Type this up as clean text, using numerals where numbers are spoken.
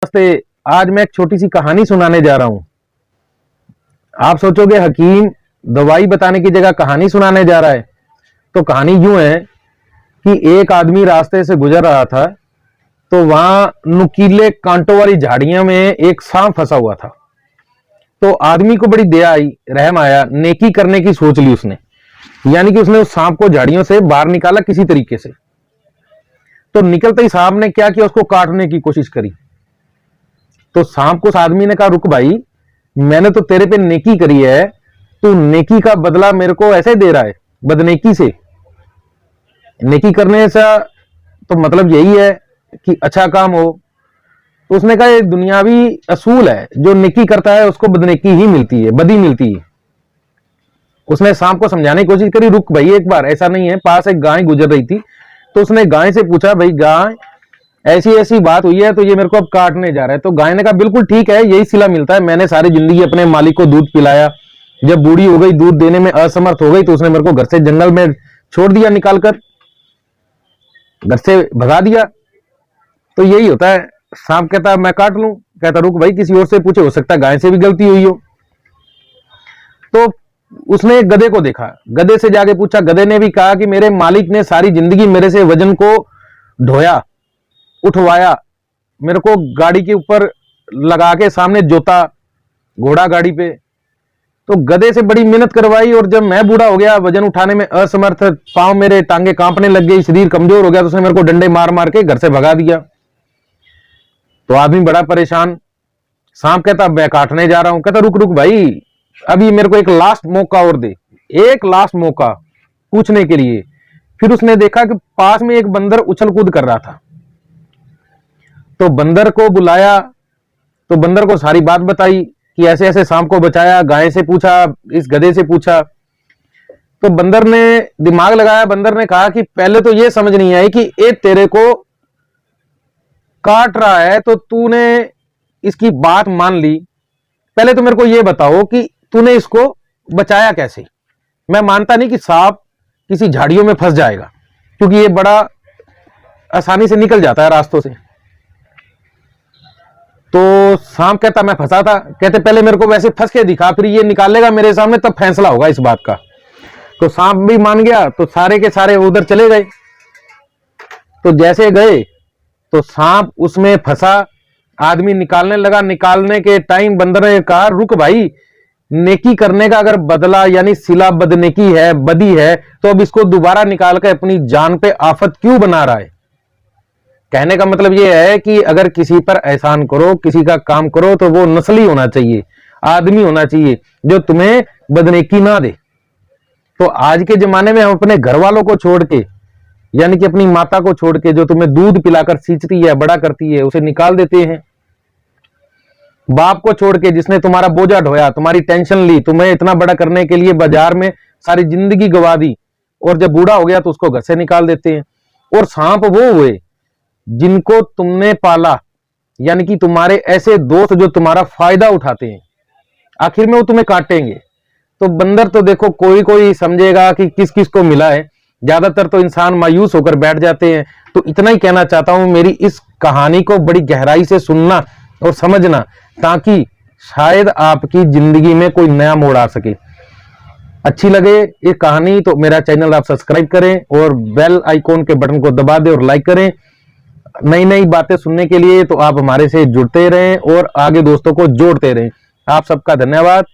नमस्ते। आज मैं एक छोटी सी कहानी सुनाने जा रहा हूं। आप सोचोगे हकीम दवाई बताने की जगह कहानी सुनाने जा रहा है। तो कहानी यूं है कि एक आदमी रास्ते से गुजर रहा था, तो वहां नुकीले कांटों वाली झाड़ियों में एक सांप फंसा हुआ था। तो आदमी को बड़ी दया आई, रहम आया, नेकी करने की सोच ली उसने। यानी कि उसने उस सांप को झाड़ियों से बाहर निकाला किसी तरीके से। तो निकलते ही सांप ने क्या किया, उसको काटने की कोशिश करी। तो सांप को उस आदमी ने कहा, रुक भाई, मैंने तो तेरे पे नेकी करी है, तू नेकी का बदला मेरे को ऐसे दे रहा है, बदनेकी से। नेकी करने से तो मतलब यही है कि अच्छा काम हो। तो उसने कहा ये दुनियावी असूल है, जो नेकी करता है उसको बदनेकी ही मिलती है, बदी मिलती है। उसने सांप को समझाने की कोशिश करी, रुक भाई एक बार, ऐसा नहीं है। पास एक गाय गुजर रही थी, तो उसने गाय से पूछा, भाई गाय ऐसी ऐसी बात हुई है, तो ये मेरे को अब काटने जा रहा है। तो गाय ने कहा, बिल्कुल ठीक है, यही सिला मिलता है। मैंने सारी जिंदगी अपने मालिक को दूध पिलाया, जब बूढ़ी हो गई, दूध देने में असमर्थ हो गई, तो उसने मेरे को घर से जंगल में छोड़ दिया, निकालकर घर से भगा दिया। तो यही होता है। सांप कहता मैं काट लूं, कहता रुक भाई, किसी और से पूछे, हो सकता है गाय से भी गलती हुई हो। तो उसने एक गधे को देखा, गधे से जाके पूछा। गधे ने भी कहा कि मेरे मालिक ने सारी जिंदगी मेरे से वजन को ढोया, उठवाया, मेरे को गाड़ी के ऊपर लगा के सामने जोता, घोड़ा गाड़ी पे। तो गधे से बड़ी मेहनत करवाई, और जब मैं बूढ़ा हो गया, वजन उठाने में असमर्थ, पांव मेरे टांगे कांपने लग गई, शरीर कमजोर हो गया, तो उसने मेरे को डंडे मार मार के घर से भगा दिया। तो आदमी बड़ा परेशान। सांप कहता मैं काटने जा रहा हूं। कहता रुक रुक भाई, अभी मेरे को एक लास्ट मौका और दे, एक लास्ट मौका पूछने के लिए। फिर उसने देखा कि पास में एक बंदर उछल कूद कर रहा था। तो बंदर को बुलाया, तो बंदर को सारी बात बताई कि ऐसे ऐसे सांप को बचाया, गाय से पूछा, इस गधे से पूछा। तो बंदर ने दिमाग लगाया। बंदर ने कहा कि पहले तो ये समझ नहीं आई कि ये तेरे को काट रहा है, तो तूने इसकी बात मान ली। पहले तो मेरे को ये बताओ कि तूने इसको बचाया कैसे। मैं मानता नहीं कि सांप किसी झाड़ियों में फंस जाएगा, क्योंकि ये बड़ा आसानी से निकल जाता है रास्तों से। तो सांप कहता मैं फंसा था। कहते पहले मेरे को वैसे फंस के दिखा, फिर ये निकालेगा मेरे सामने, तब फैसला होगा इस बात का। तो सांप भी मान गया, तो सारे के सारे उधर चले गए। तो जैसे गए, तो सांप उसमें फंसा, आदमी निकालने लगा। निकालने के टाइम बंदर ने कहा, रुक भाई, नेकी करने का अगर बदला यानी सिला बदनेकी है, बदी है, तो अब इसको दोबारा निकाल कर अपनी जान पे आफत क्यों बना रहा है। कहने का मतलब यह है कि अगर किसी पर एहसान करो, किसी का काम करो, तो वो नस्ली होना चाहिए, आदमी होना चाहिए, जो तुम्हें बदनेकी ना दे। तो आज के जमाने में हम अपने घर वालों को छोड़ के, यानी कि अपनी माता को छोड़ के, जो तुम्हें दूध पिलाकर सींचती है, बड़ा करती है, उसे निकाल देते हैं। बाप को छोड़ के, जिसने तुम्हारा बोझा ढोया, तुम्हारी टेंशन ली, तुम्हें इतना बड़ा करने के लिए बाजार में सारी जिंदगी गवा दी, और जब बूढ़ा हो गया तो उसको घर से निकाल देते हैं। और सांप वो हुए जिनको तुमने पाला, यानी कि तुम्हारे ऐसे दोस्त जो तुम्हारा फायदा उठाते हैं, आखिर में वो तुम्हें काटेंगे। तो बंदर तो देखो कोई कोई समझेगा कि किस किस को मिला है, ज्यादातर तो इंसान मायूस होकर बैठ जाते हैं। तो इतना ही कहना चाहता हूं, मेरी इस कहानी को बड़ी गहराई से सुनना और समझना, ताकि शायद आपकी जिंदगी में कोई नया मोड़ आ सके। अच्छी लगे ये कहानी तो मेरा चैनल आप सब्सक्राइब करें, और बेल आइकॉन के बटन को दबा दें और लाइक करें। नई नई बातें सुनने के लिए तो आप हमारे से जुड़ते रहें और आगे दोस्तों को जोड़ते रहें। आप सबका धन्यवाद।